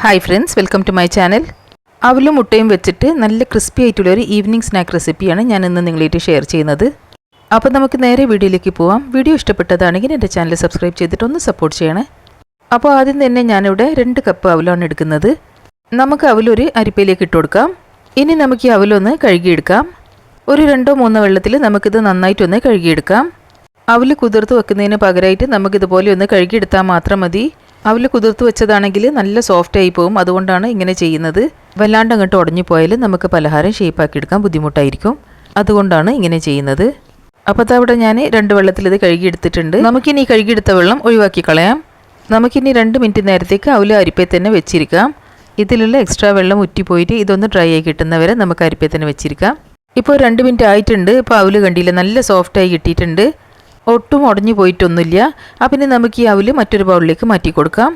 Hi friends, welcome to my channel. അവലും മുട്ടയും വെച്ചിട്ട് നല്ല ക്രിസ്പി ആയിട്ടുള്ളൊരു ഈവനിങ് സ്നാക്ക് റെസിപ്പിയാണ് ഞാൻ ഇന്ന് നിങ്ങളായിട്ട് ഷെയർ ചെയ്യുന്നത്. അപ്പോൾ നമുക്ക് നേരെ വീഡിയോയിലേക്ക് പോവാം. വീഡിയോ ഇഷ്ടപ്പെട്ടതാണെങ്കിൽ എൻ്റെ ചാനൽ സബ്സ്ക്രൈബ് ചെയ്തിട്ട് ഒന്ന് സപ്പോർട്ട് ചെയ്യണേ. അപ്പോൾ ആദ്യം തന്നെ ഞാനിവിടെ 2 കപ്പ് അവലാണ് എടുക്കുന്നത്. നമുക്ക് അവലൊരു അരിപ്പയിലേക്ക് ഇട്ട് കൊടുക്കാം. ഇനി നമുക്ക് ഈ അവലൊന്ന് കഴുകിയെടുക്കാം. ഒരു 2-3 വെള്ളത്തിൽ നമുക്കിത് നന്നായിട്ടൊന്ന് കഴുകിയെടുക്കാം. അവൽ കുതിർത്ത് വെക്കുന്നതിന് പകരമായിട്ട് നമുക്കിതുപോലെ ഒന്ന് കഴുകിയെടുത്താൽ മാത്രം മതി. അവൽ കുതിർത്ത് വെച്ചതാണെങ്കിൽ നല്ല സോഫ്റ്റ് ആയി പോകും. അതുകൊണ്ടാണ് ഇങ്ങനെ ചെയ്യുന്നത്. വല്ലാണ്ട് അങ്ങോട്ട് ഉടഞ്ഞു പോയാൽ നമുക്ക് പലഹാരം ഷേപ്പാക്കി എടുക്കാൻ ബുദ്ധിമുട്ടായിരിക്കും. അതുകൊണ്ടാണ് ഇങ്ങനെ ചെയ്യുന്നത്. അപ്പോൾ അതവിടെ ഞാൻ 2 വെള്ളത്തിൽ ഇത് കഴുകിയെടുത്തിട്ടുണ്ട്. നമുക്കിനി കഴുകിയെടുത്ത വെള്ളം ഒഴിവാക്കി കളയാം. നമുക്കിനി 2 മിനിറ്റ് നേരത്തേക്ക് അവൽ അരിപ്പയിൽ തന്നെ വെച്ചിരിക്കാം. ഇതിലുള്ള എക്സ്ട്രാ വെള്ളം ഉറ്റിപ്പോയിട്ട് ഇതൊന്ന് ഡ്രൈ ആയി കിട്ടുന്നവരെ നമുക്ക് അരിപ്പയിൽ തന്നെ വെച്ചിരിക്കാം. ഇപ്പോൾ 2 മിനിറ്റ് ആയിട്ടുണ്ട്. ഇപ്പോൾ അവൽ കണ്ടില്ല, നല്ല സോഫ്റ്റായി കിട്ടിയിട്ടുണ്ട്. ഒട്ടും ഉടഞ്ഞു പോയിട്ടൊന്നുമില്ല. അപ്പം ഇനി നമുക്ക് ഈ അവൽ മറ്റൊരു ബൗളിലേക്ക് മാറ്റി കൊടുക്കാം.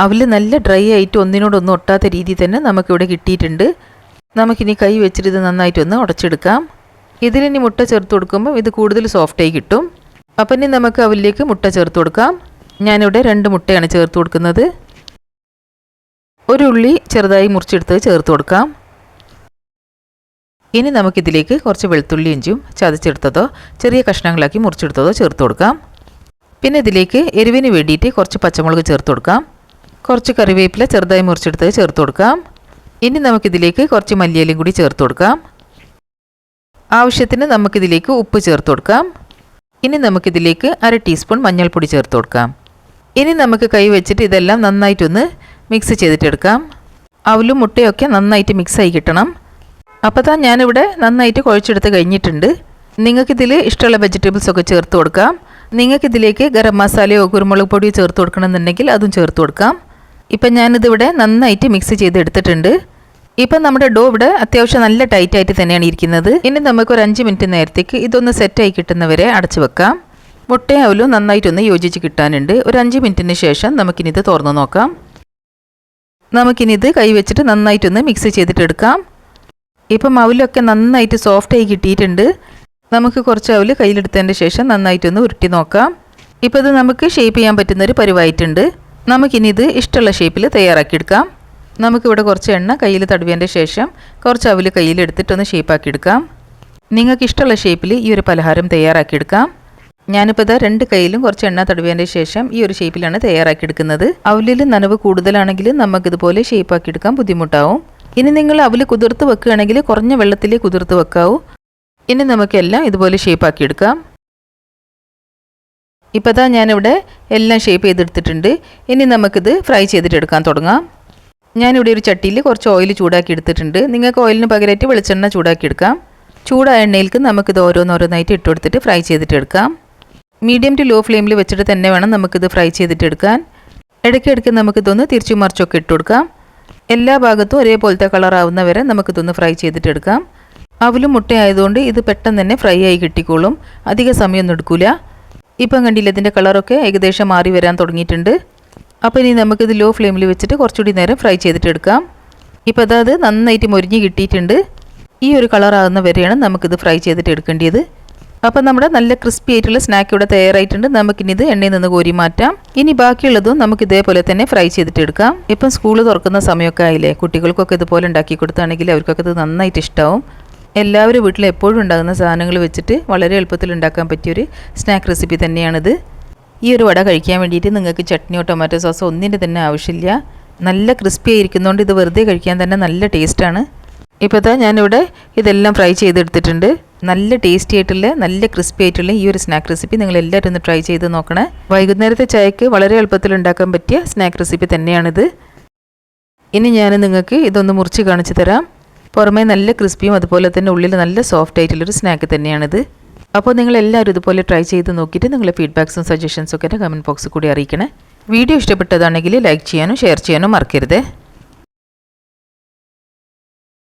അവൽ നല്ല ഡ്രൈ ആയിട്ട് ഒന്നിനോടൊന്നും ഒട്ടാത്ത രീതിയിൽ തന്നെ നമുക്കിവിടെ കിട്ടിയിട്ടുണ്ട്. നമുക്കിനി കൈ വെച്ചിട്ട് ഇത് നന്നായിട്ടൊന്ന് ഉടച്ചെടുക്കാം. ഇതിലിനി മുട്ട ചേർത്ത് കൊടുക്കുമ്പോൾ ഇത് കൂടുതൽ സോഫ്റ്റായി കിട്ടും. അപ്പം ഇനി നമുക്ക് അവലിലേക്ക് മുട്ട ചേർത്ത് കൊടുക്കാം. ഞാനിവിടെ 2 മുട്ടയാണ് ചേർത്ത് കൊടുക്കുന്നത്. ഒരു ഉള്ളി ചെറുതായി മുറിച്ചെടുത്ത് ചേർത്ത് കൊടുക്കാം. ഇനി നമുക്കിതിലേക്ക് കുറച്ച് വെളുത്തുള്ളി ഇഞ്ചിയും ചതച്ചെടുത്തതോ ചെറിയ കഷ്ണങ്ങളാക്കി മുറിച്ചെടുത്തതോ ചേർത്ത് കൊടുക്കാം. പിന്നെ ഇതിലേക്ക് എരിവിന് വേണ്ടിയിട്ട് കുറച്ച് പച്ചമുളക് ചേർത്ത് കൊടുക്കാം. കുറച്ച് കറിവേപ്പില ചെറുതായി മുറിച്ചെടുത്തത് ചേർത്ത് കൊടുക്കാം. ഇനി നമുക്കിതിലേക്ക് കുറച്ച് മല്ലിയിലയും കൂടി ചേർത്ത് കൊടുക്കാം. ആവശ്യത്തിന് നമുക്കിതിലേക്ക് ഉപ്പ് ചേർത്ത് കൊടുക്കാം. ഇനി നമുക്കിതിലേക്ക് 1/2 ടീസ്പൂൺ മഞ്ഞൾപ്പൊടി ചേർത്ത് കൊടുക്കാം. ഇനി നമുക്ക് കൈ വെച്ചിട്ട് ഇതെല്ലാം നന്നായിട്ടൊന്ന് മിക്സ് ചെയ്തിട്ടെടുക്കാം. അവലും മുട്ടയൊക്കെ നന്നായിട്ട് മിക്സായി കിട്ടണം. അപ്പോൾ താ ഞാനിവിടെ നന്നായിട്ട് കുഴച്ചെടുത്ത് കഴിഞ്ഞിട്ടുണ്ട്. നിങ്ങൾക്കിതിൽ ഇഷ്ടമുള്ള വെജിറ്റബിൾസൊക്കെ ചേർത്ത് കൊടുക്കാം. നിങ്ങൾക്കിതിലേക്ക് ഗരം മസാലയോ കുരുമുളക് പൊടിയോ ചേർത്ത് കൊടുക്കണമെന്നുണ്ടെങ്കിൽ അതും ചേർത്ത് കൊടുക്കാം. ഇപ്പം ഞാനിതിവിടെ നന്നായിട്ട് മിക്സ് ചെയ്തെടുത്തിട്ടുണ്ട്. ഇപ്പം നമ്മുടെ ഡോ ഇവിടെ അത്യാവശ്യം നല്ല ടൈറ്റായിട്ട് തന്നെയാണ് ഇരിക്കുന്നത്. ഇനി നമുക്കൊരു 5 മിനിറ്റ് നേരത്തേക്ക് ഇതൊന്ന് സെറ്റായി കിട്ടുന്നവരെ അടച്ചു വെക്കാം. മുട്ടയും അവലും നന്നായിട്ടൊന്ന് യോജിച്ച് കിട്ടാനുണ്ട്. ഒരു 5 മിനിറ്റിന് ശേഷം നമുക്കിനിത് തുറന്ന് നോക്കാം. നമുക്കിനിത് കൈ വെച്ചിട്ട് നന്നായിട്ടൊന്ന് മിക്സ് ചെയ്തിട്ടെടുക്കാം. ഇപ്പം അവലൊക്കെ നന്നായിട്ട് സോഫ്റ്റായി കിട്ടിയിട്ടുണ്ട്. നമുക്ക് കുറച്ച് അവൽ കയ്യിലെടുത്തതിൻ്റെ ശേഷം നന്നായിട്ടൊന്ന് ഉരുട്ടി നോക്കാം. ഇപ്പോൾ ഇത് നമുക്ക് ഷേപ്പ് ചെയ്യാൻ പറ്റുന്നൊരു പരുവായിട്ടുണ്ട്. നമുക്കിനി ഇത് ഇഷ്ടമുള്ള ഷേപ്പിൽ തയ്യാറാക്കിയെടുക്കാം. നമുക്കിവിടെ കുറച്ച് എണ്ണ കയ്യിൽ തടവിയതിൻ്റെ ശേഷം കുറച്ച് അവൽ കയ്യിലെടുത്തിട്ടൊന്ന് ഷേപ്പാക്കിയെടുക്കാം. നിങ്ങൾക്ക് ഇഷ്ടമുള്ള ഷേപ്പിൽ ഈ ഒരു പലഹാരം തയ്യാറാക്കിയെടുക്കാം. ഞാനിപ്പോൾ ഇതാ 2 കൈയിലും കുറച്ച് എണ്ണ തടവിയതിൻ്റെ ശേഷം ഈ ഒരു ഷേപ്പിലാണ് തയ്യാറാക്കിയെടുക്കുന്നത്. അവലിൽ നനവ് കൂടുതലാണെങ്കിൽ നമുക്കിതുപോലെ ഷേപ്പാക്കിയെടുക്കാൻ ബുദ്ധിമുട്ടാവും. ഇനി നിങ്ങൾ അവൽ കുതിർത്ത് വെക്കുകയാണെങ്കിൽ കുറഞ്ഞ വെള്ളത്തിൽ കുതിർത്ത് വെക്കാവൂ. ഇനി നമുക്കെല്ലാം ഇതുപോലെ ഷേപ്പാക്കിയെടുക്കാം. ഇപ്പോൾ ഇതാ ഞാനിവിടെ എല്ലാം ഷേപ്പ് ചെയ്തെടുത്തിട്ടുണ്ട്. ഇനി നമുക്കിത് ഫ്രൈ ചെയ്തിട്ടെടുക്കാൻ തുടങ്ങാം. ഞാനിവിടെ ഒരു ചട്ടിയിൽ കുറച്ച് ഓയിൽ ചൂടാക്കി എടുത്തിട്ടുണ്ട്. നിങ്ങൾക്ക് ഓയിലിന് പകരമായിട്ട് വെളിച്ചെണ്ണ ചൂടാക്കിയെടുക്കാം. ചൂടായ എണ്ണയിലേക്ക് നമുക്കിത് ഓരോന്നോരോന്നായിട്ട് ഇട്ട് കൊടുത്തിട്ട് ഫ്രൈ ചെയ്തിട്ടെടുക്കാം. മീഡിയം ടു ലോ ഫ്ലെയിമിൽ വെച്ചിട്ട് തന്നെ വേണം നമുക്കിത് ഫ്രൈ ചെയ്തിട്ടെടുക്കാൻ. ഇടയ്ക്കിടയ്ക്ക് നമുക്കിതൊന്ന് തിരിച്ചു മറിച്ചൊക്കെ ഇട്ട് കൊടുക്കാം. എല്ലാ ഭാഗത്തും ഒരേപോലത്തെ കളറാവുന്ന വരെ നമുക്കിതൊന്ന് ഫ്രൈ ചെയ്തിട്ടെടുക്കാം. അവലും മുട്ടയായതുകൊണ്ട് ഇത് പെട്ടെന്ന് തന്നെ ഫ്രൈ ആയി കിട്ടിക്കോളും. അധിക സമയമൊന്നും എടുക്കില്ല. ഇപ്പം കണ്ടില്ല, ഇതിൻ്റെ കളറൊക്കെ ഏകദേശം മാറി വരാൻ തുടങ്ങിയിട്ടുണ്ട്. അപ്പോൾ ഇനി നമുക്കിത് ലോ ഫ്ലെയിമിൽ വെച്ചിട്ട് കുറച്ചുകൂടി നേരം ഫ്രൈ ചെയ്തിട്ടെടുക്കാം. ഇപ്പോൾ അത് നന്നായിട്ട് മൊരിഞ്ഞ് കിട്ടിയിട്ടുണ്ട്. ഈ ഒരു കളറാകുന്ന വരെയാണ് നമുക്കിത് ഫ്രൈ ചെയ്തിട്ട് എടുക്കേണ്ടത്. അപ്പോൾ നമ്മുടെ നല്ല ക്രിസ്പി ആയിട്ടുള്ള സ്നാക്ക് ഇവിടെ തയ്യാറായിട്ടുണ്ട്. നമുക്കിനി ഇത് എണ്ണയിൽ നിന്ന് കോരി മാറ്റാം. ഇനി ബാക്കിയുള്ളതും നമുക്ക് ഇതേപോലെ തന്നെ ഫ്രൈ ചെയ്തിട്ടെടുക്കാം. ഇപ്പം സ്കൂൾ തുറക്കുന്ന സമയമൊക്കെ ആയില്ലേ, കുട്ടികൾക്കൊക്കെ ഇതുപോലെ ഉണ്ടാക്കി കൊടുത്താണെങ്കിൽ അവർക്കൊക്കെ ഇത് നന്നായിട്ട് ഇഷ്ടമാവും. എല്ലാവരും വീട്ടിൽ എപ്പോഴും ഉണ്ടാകുന്ന സാധനങ്ങൾ വെച്ചിട്ട് വളരെ എളുപ്പത്തിൽ ഉണ്ടാക്കാൻ പറ്റിയൊരു സ്നാക്ക് റെസിപ്പി തന്നെയാണിത്. ഈ ഒരു വട കഴിക്കാൻ വേണ്ടിയിട്ട് നിങ്ങൾക്ക് ചട്നിയോ ടൊമാറ്റോ സോസോ ഒന്നിൻ്റെ തന്നെ ആവശ്യമില്ല. നല്ല ക്രിസ്പി ആയിരിക്കുന്നതുകൊണ്ട് ഇത് വെറുതെ കഴിക്കാൻ തന്നെ നല്ല ടേസ്റ്റാണ്. ഇപ്പോൾ ഇതാ ഞാനിവിടെ ഇതെല്ലാം ഫ്രൈ ചെയ്തെടുത്തിട്ടുണ്ട്. നല്ല ടേസ്റ്റി ആയിട്ടുള്ള നല്ല ക്രിസ്പി ആയിട്ടുള്ള ഈ ഒരു സ്നാക്ക് റെസിപ്പി നിങ്ങൾ എല്ലാവരും ഒന്ന് ട്രൈ ചെയ്ത് നോക്കണേ. വൈകുന്നേരത്തെ ചായക്ക് വളരെ എളുപ്പത്തിൽ ഉണ്ടാക്കാൻ പറ്റിയ സ്നാക്ക് റെസിപ്പി തന്നെയാണിത്. ഇനി ഞാൻ നിങ്ങൾക്ക് ഇതൊന്ന് മുറിച്ച് കാണിച്ചു തരാം. പുറമേ നല്ല ക്രിസ്പിയും അതുപോലെ തന്നെ ഉള്ളിൽ നല്ല സോഫ്റ്റ് ആയിട്ടുള്ളൊരു സ്നാക്ക് തന്നെയാണിത്. അപ്പോൾ നിങ്ങൾ എല്ലാവരും ഇതുപോലെ ട്രൈ ചെയ്ത് നോക്കിയിട്ട് നിങ്ങളുടെ ഫീഡ്ബാക്സും സജഷൻസും ഒക്കെ കമൻറ്റ് ബോക്സിൽ കൂടി അറിയിക്കണേ. വീഡിയോ ഇഷ്ടപ്പെട്ടതാണെങ്കിൽ ലൈക്ക് ചെയ്യാനും ഷെയർ ചെയ്യാനും മറക്കരുത്.